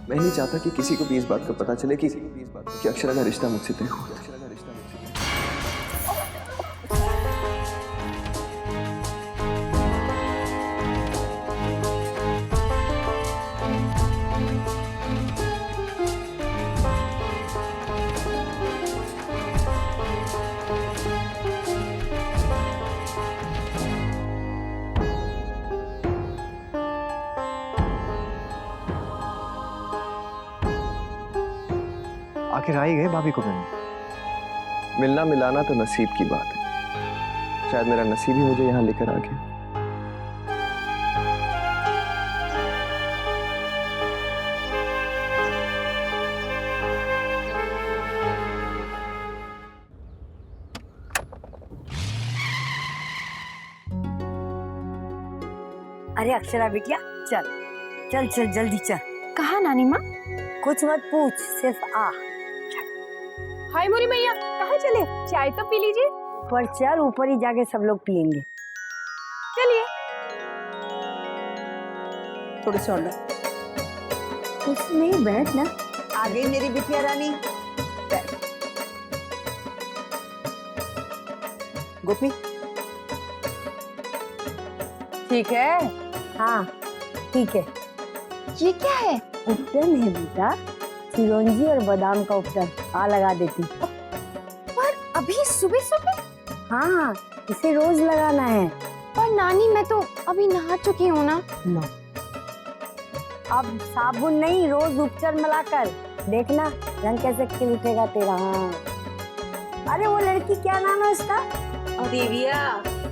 मैं नहीं चाहता कि किसी को भी इस बात का पता चले कि अक्षरा का रिश्ता मुझसे तय हुआ। आखिर आ ही गए भाभी को मिलने। मिलना मिलाना तो नसीब की बात है, शायद मेरा नसीब ही मुझे यहाँ लेकर आ गया। अरे अक्षरा बिटिया, चल चल चल जल्दी चल। कहाँ नानी माँ? कुछ मत पूछ, सिर्फ आ। हाय मोरी मैया, कहाँ चले? चाय तो पी लीजिए। पर चल, ऊपर ही जाके सब लोग पियेंगे। चलिए। थोड़ी सी और कुछ नहीं, बैठ ना। आ गई मेरी बिटिया रानी। गोपी ठीक है। हाँ ठीक है। ये क्या है? उपटन है बेटा, चिरौंजी और बादाम का उपटन। आ लगा देती। पर अभी सुबह सुबह? हाँ, इसे रोज लगाना है। पर नानी, मैं तो अभी नहा चुकी हूँ ना। लो, अब साबुन नहीं, रोज उपटन मिलाकर देखना रंग कैसे खिल उठेगा तेरा। हाँ, अरे वो लड़की क्या नाम है उसका? देविया।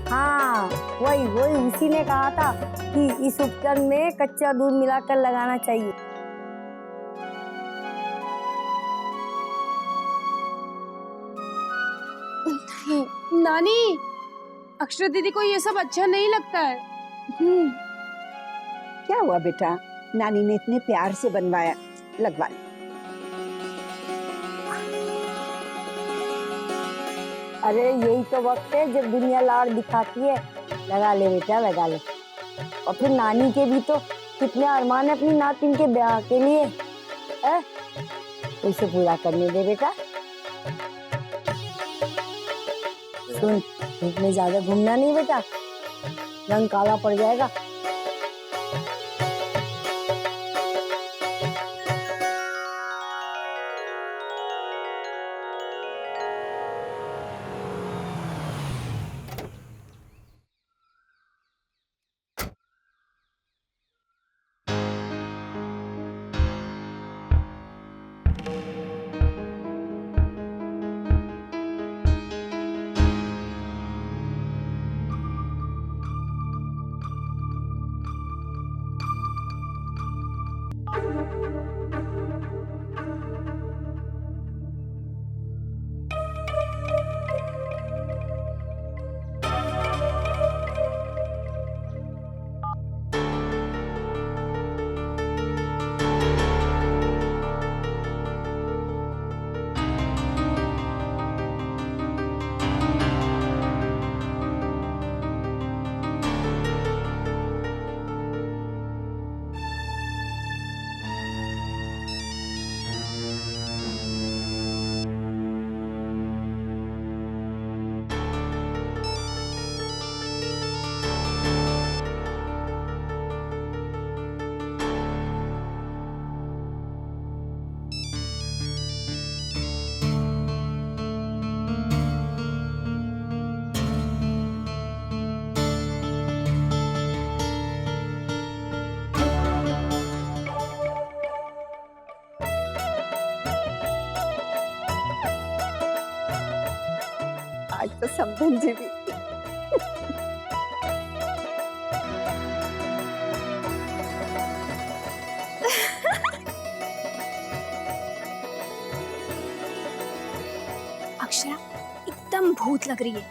हाँ वही वही, उसी ने कहा था कि इस उपकरण में कच्चा दूध मिलाकर लगाना चाहिए। नहीं नानी, अक्षरा दीदी को ये सब अच्छा नहीं लगता है। क्या हुआ बेटा, नानी ने इतने प्यार से बनवाया, लगवा ले। अरे यही तो वक्त है जब दुनिया लाड़ दिखाती है। लगा ले बेटा, लगा ले। और फिर नानी के भी तो कितने अरमान है अपनी नातिन के ब्याह के लिए, उसे पूरा करने दे बेटा। सुन, धूप में ज्यादा घूमना नहीं बेटा, रंग काला पड़ जाएगा। आज तो समझन जी भी। अक्षरा एकदम भूत लग रही है।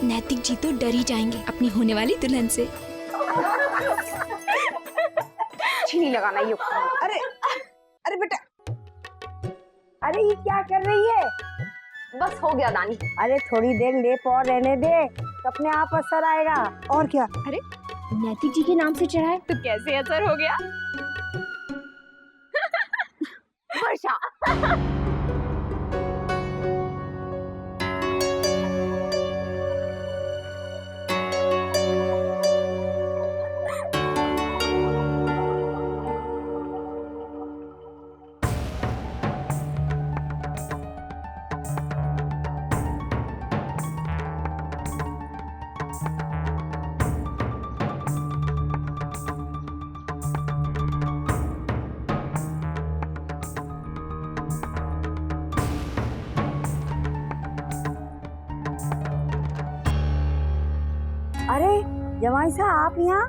नैतिक जी तो डर ही जाएंगे अपनी होने वाली दुल्हन से। नहीं लगाना ये। अरे अरे बेटा, अरे ये क्या कर रही है? बस हो गया नानी। अरे थोड़ी देर लेप और रहने दे, तो अपने आप असर आएगा। और क्या। नैतिक जी के नाम से चढ़ाए तो कैसे असर हो गया? वर्षा। अरे जमाई साहब, आप यहाँ?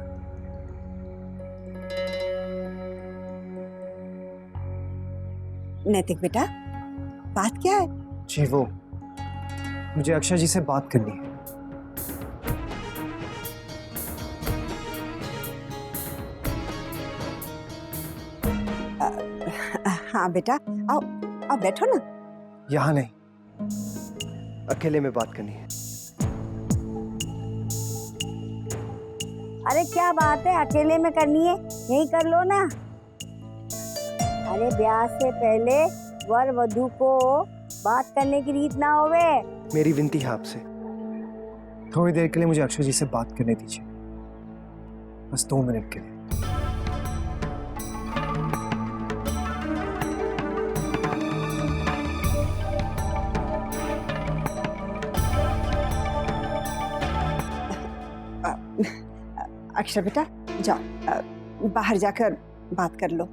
नैतिक बेटा, बात क्या है? जी वो, मुझे अक्षय जी से बात करनी है। हाँ बेटा, आओ आओ बैठो ना। यहाँ नहीं, अकेले में बात करनी है। अरे क्या बात है, अकेले में करनी है, यही कर लो ना। अरे ब्याह से पहले वर वधू को बात करने की रीत ना होवे। मेरी विनती है आपसे, थोड़ी देर के लिए मुझे अक्षय जी से बात करने दीजिए, बस 2 मिनट के लिए। अक्षय बेटा जाओ, बाहर जाकर बात कर लो।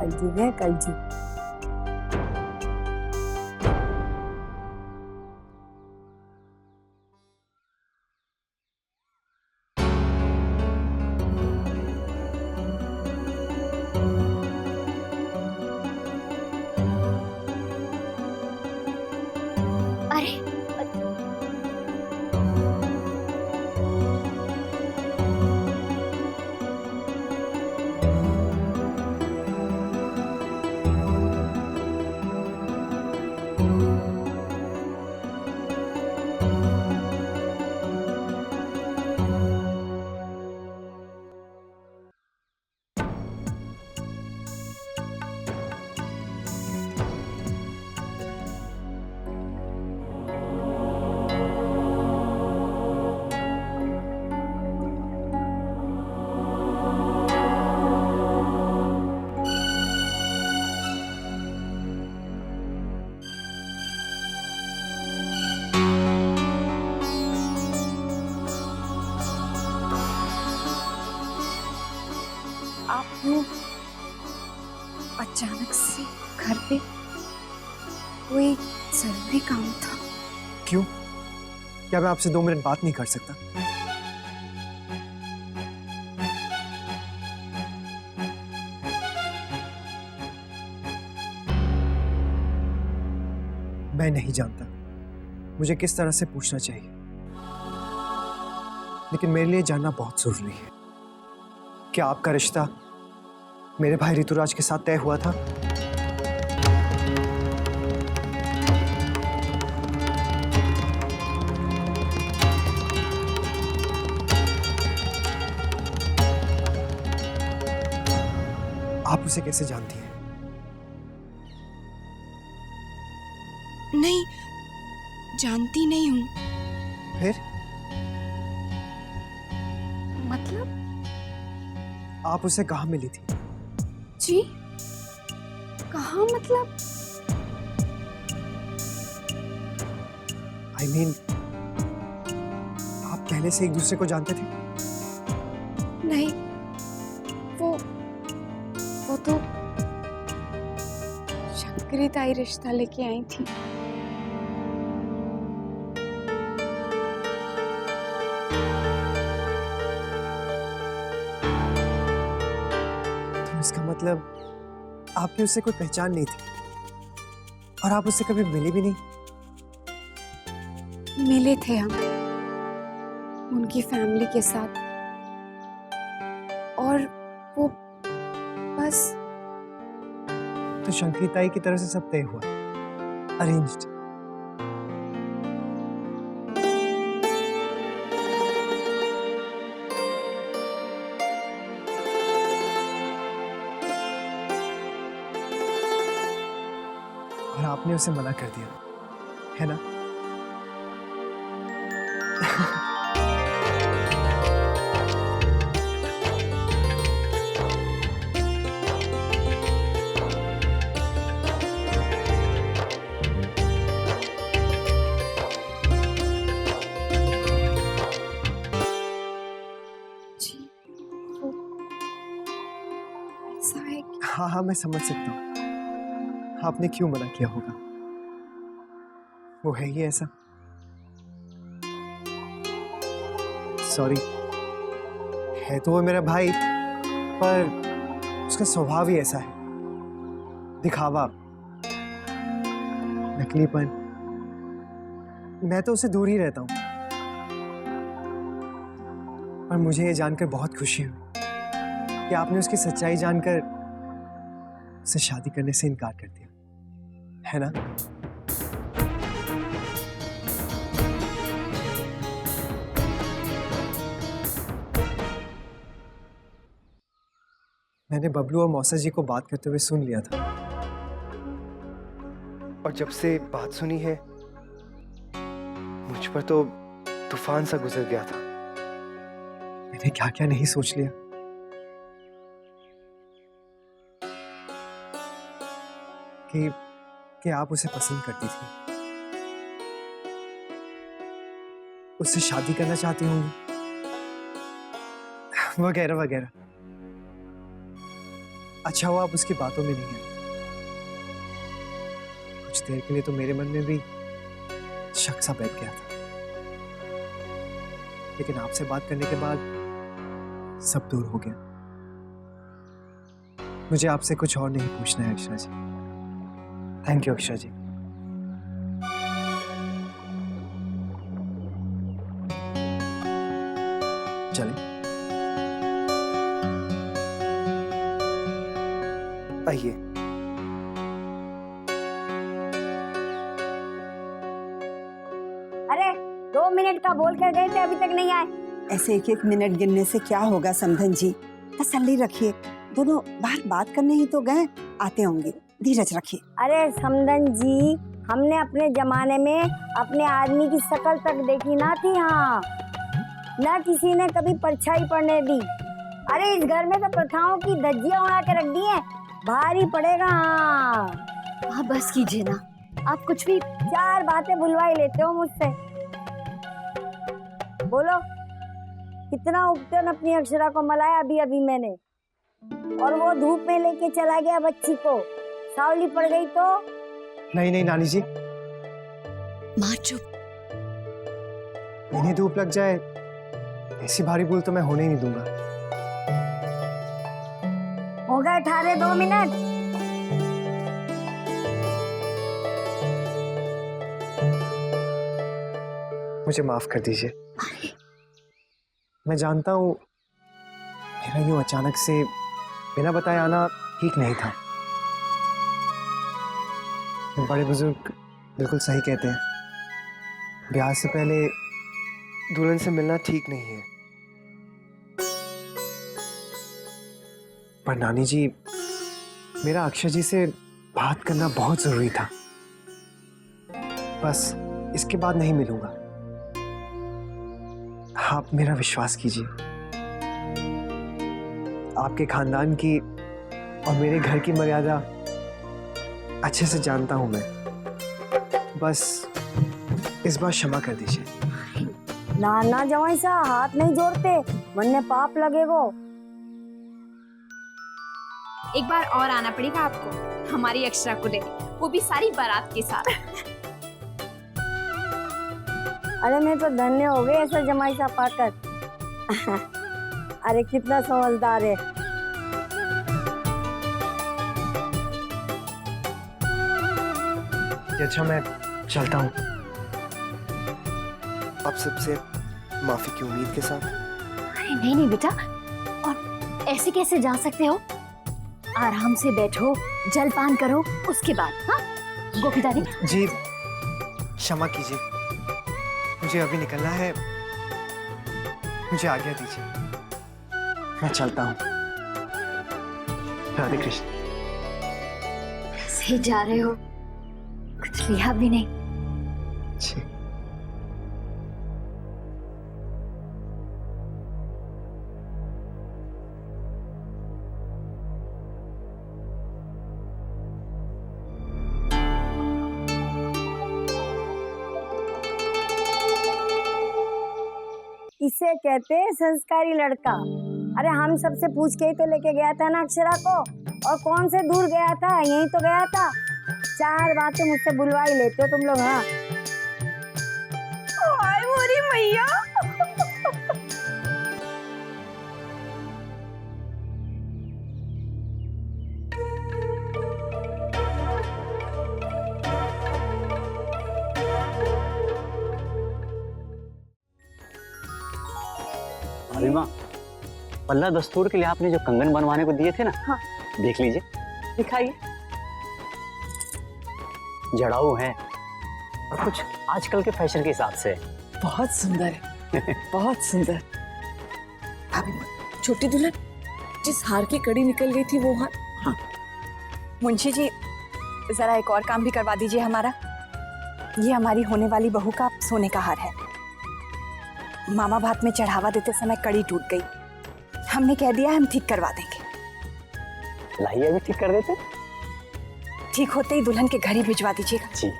कलजुग है कलजुग। अरे आप यूं अचानक से घर पे, कोई जरूरी काम था? क्यों? क्या मैं आपसे 2 मिनट बात नहीं कर सकता? मैं नहीं जानता मुझे किस तरह से पूछना चाहिए, लेकिन मेरे लिए जानना बहुत जरूरी है। क्या आपका रिश्ता मेरे भाई ऋतुराज के साथ तय हुआ था? आप उसे कैसे जानती हैं? नहीं, जानती नहीं हूँ। फिर मतलब? आप उसे कहाँ मिली थी? जी, कहाँ मतलब? I mean, आप पहले से एक दूसरे को जानते थे? नहीं, वो तो शंकरी ताई रिश्ता लेके आई थी। तो इसका मतलब आपकी उससे कोई पहचान नहीं थी और आप उससे कभी मिले भी नहीं? मिले थे हम उनकी फैमिली के साथ, वो बस तो शंकरी ताई की तरफ से सब तय हुआ, अरेंज्ड। और आपने उसे मना कर दिया, है ना? जी, वो ऐसा है कि हाँ हाँ, मैं समझ सकता हूँ आपने क्यों मना किया होगा। वो है ही ऐसा। सॉरी, है तो वो मेरा भाई, पर उसका स्वभाव ही ऐसा है, दिखावा, नकलीपन। मैं तो उससे दूर ही रहता हूँ, पर मुझे ये जानकर बहुत खुशी हुई कि आपने उसकी सच्चाई जानकर उससे शादी करने से इनकार कर दिया, है ना? मैंने बबलू और मौसा जी को बात करते हुए सुन लिया था, और जब से बात सुनी है मुझ पर तो तूफान सा गुजर गया था। मैंने क्या क्या नहीं सोच लिया। कि आप उसे पसंद करती थी, उससे शादी करना चाहती होंगी, वगैरह वगैरह। अच्छा हुआ आप उसकी बातों में नहीं है। कुछ देर के लिए तो मेरे मन में भी शक सा बैठ गया था, लेकिन आपसे बात करने के बाद सब दूर हो गया। मुझे आपसे कुछ और नहीं पूछना है अक्षरा जी। थैंक यू अक्षरा जी। चलें? आइए। अरे 2 मिनट का बोल कर गए थे, अभी तक नहीं आए। ऐसे एक एक मिनट गिनने से क्या होगा समधन जी, तसल्ली रखिए। दोनों बाहर बात करने ही तो गए, आते होंगे, धीरज रखिए। अरे समधन जी, हमने अपने जमाने में अपने आदमी की शक्ल तक देखी ना थी। हाँ, ना किसी ने कभी परछाई पड़ने दी। अरे इस घर में तो प्रथाओं की धज्जियां उड़ा के रख दी हैं, भारी पड़ेगा। हाँ, आप बस कीजिए ना, आप कुछ भी 4 बातें भुलवा ही लेते हो मुझसे। बोलो, कितना उपटन अपनी अक्षरा को मलाया अभी अभी मैंने, और वो धूप में लेके चला गया बच्ची को, सावली पड़ गई तो। नहीं नहीं नानी जी, माँ चुप। इन्हें धूप लग जाए ऐसी भारी भूल तो मैं होने ही नहीं दूंगा। हो गए 2 मिनट। मुझे माफ कर दीजिए। मैं जानता हूँ मेरा यूं अचानक से बिना बताए आना ठीक नहीं था। बड़े बुजुर्ग बिल्कुल सही कहते हैं, ब्याह से पहले दुल्हन से मिलना ठीक नहीं है। पर नानी जी, मेरा अक्षय जी से बात करना बहुत जरूरी था। बस इसके बाद नहीं मिलूंगा। आप मेरा विश्वास कीजिए। आपके खानदान की और मेरे घर की मर्यादा अच्छे से जानता हूं मैं। बस इस बार क्षमा कर दीजिए। ना ना जवाई सा, हाथ नहीं जोड़ते, वरना पाप लगेगो। एक बार और आना पड़ेगा आपको हमारी अक्षरा को लेने, वो भी सारी बारात के साथ। अरे मैं तो धन्य हो गई ऐसा जमाई सा पाकर। अरे कितना समझदार है। अच्छा मैं चलता हूँ। आप सबसे माफी की उम्मीद के साथ। अरे नहीं नहीं बेटा, और ऐसे कैसे जा सकते हो? आराम से बैठो, जलपान करो, उसके बाद। हाँ गोपी दादी। जी क्षमा कीजिए, मुझे अभी निकलना है, मुझे आज्ञा दीजिए, मैं चलता हूँ। राधे कृष्ण। ऐसे ही जा रहे हो, कुछ लिया भी नहीं। जी इसे कहते हैं संस्कारी लड़का। अरे हम सबसे पूछ के ही तो लेके गया था ना अक्षरा को, और कौन से दूर गया था, यहीं तो गया था। 4 बातें मुझसे बुलवा ही लेते हो तुम लोग। हाँ हाय मोरी मैया। अरे माँ, पल्ला दस्तूर के लिए आपने जो कंगन बनवाने को दिए थे ना, हाँ। देख लीजिए, दिखाइए। जड़ाऊ है और कुछ आजकल के फैशन के हिसाब से। बहुत सुंदर है, बहुत सुंदर। भाभी, छोटी दुल्हन, जिस हार की कड़ी निकल गई थी वो हार। हाँ मुंशी जी, जरा एक और काम भी करवा दीजिए हमारा। ये हमारी होने वाली बहू का सोने का हार है। मामा भात में चढ़ावा देते समय कड़ी टूट गई, हमने कह दिया हम ठीक करवा देंगे। लाइए, अभी ठीक कर देते। ठीक होते ही दुल्हन के घर ही भिजवा दीजिएगा। जी।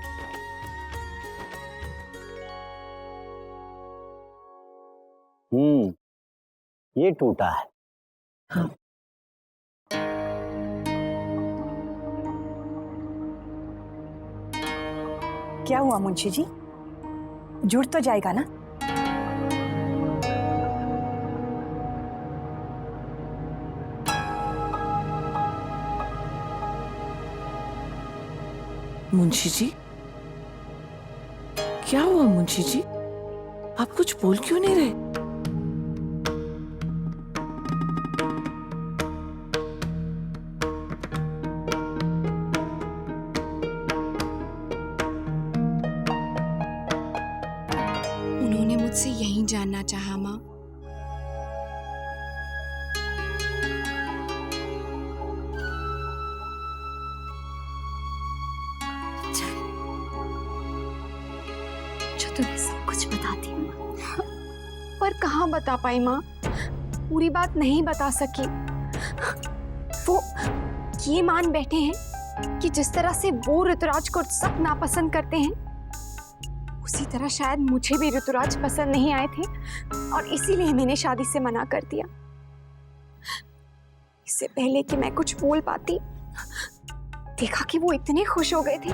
ये टूटा है। हाँ। क्या हुआ मुंशी जी, जुड़ तो जाएगा ना? मुंशी जी, क्या हुआ मुंशी जी? आप कुछ बोल क्यों नहीं रहे? उन्होंने मुझसे यही जानना चाहा माँ। जो तुम्हें सब कुछ बताती हूँ। पर कहाँ बता पाई माँ, पूरी बात नहीं बता सकी। वो ये मान बैठे हैं कि जिस तरह से वो ऋतुराज को सब नापसंद करते हैं, उसी तरह शायद मुझे भी ऋतुराज पसंद नहीं आए थे और इसीलिए मैंने शादी से मना कर दिया। इससे पहले कि मैं कुछ बोल पाती, देखा कि वो इतने खुश हो गए थे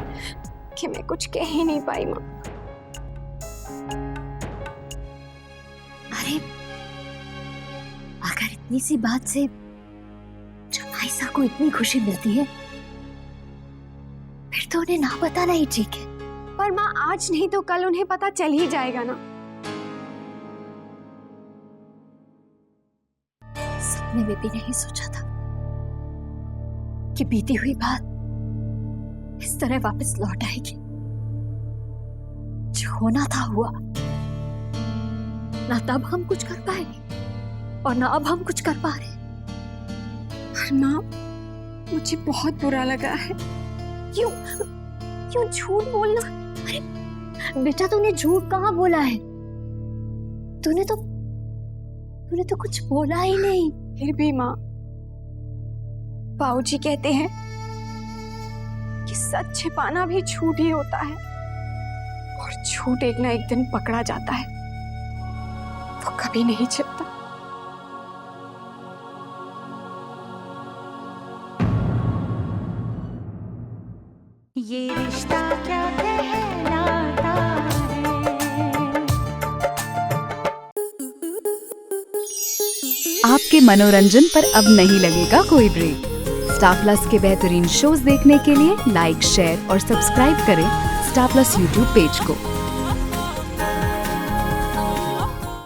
कि मैं कुछ कह ही नहीं पाई माँ। अरे अगर इतनी सी बात से जब आयशा को इतनी खुशी मिलती है, फिर तो उन्हें ना बताना ही ठीक है। पर माँ, आज नहीं तो कल उन्हें पता चल ही जाएगा ना। सपने में भी नहीं सोचा था कि बीती हुई बात इस तरह वापस लौट आएगी। जो होना था हुआ, ना तब हम कुछ कर पाए और ना अब हम कुछ कर पा रहे। पर माँ, मुझे बहुत बुरा लगा है। क्यों क्यों झूठ बोलना? अरे बेटा, तूने झूठ कहाँ बोला है? तूने तो कुछ बोला ही नहीं। फिर भी माँ, बाबूजी कहते हैं कि सच छिपाना भी झूठ ही होता है, और झूठ एक ना एक दिन पकड़ा जाता है, वो कभी नहीं छिपता। ये रिश्ता क्या कहलाता है। आपके मनोरंजन पर अब नहीं लगेगा कोई ब्रेक। स्टार प्लस के बेहतरीन शोज देखने के लिए लाइक, शेयर और सब्सक्राइब करें स्टार प्लस यूट्यूब पेज को।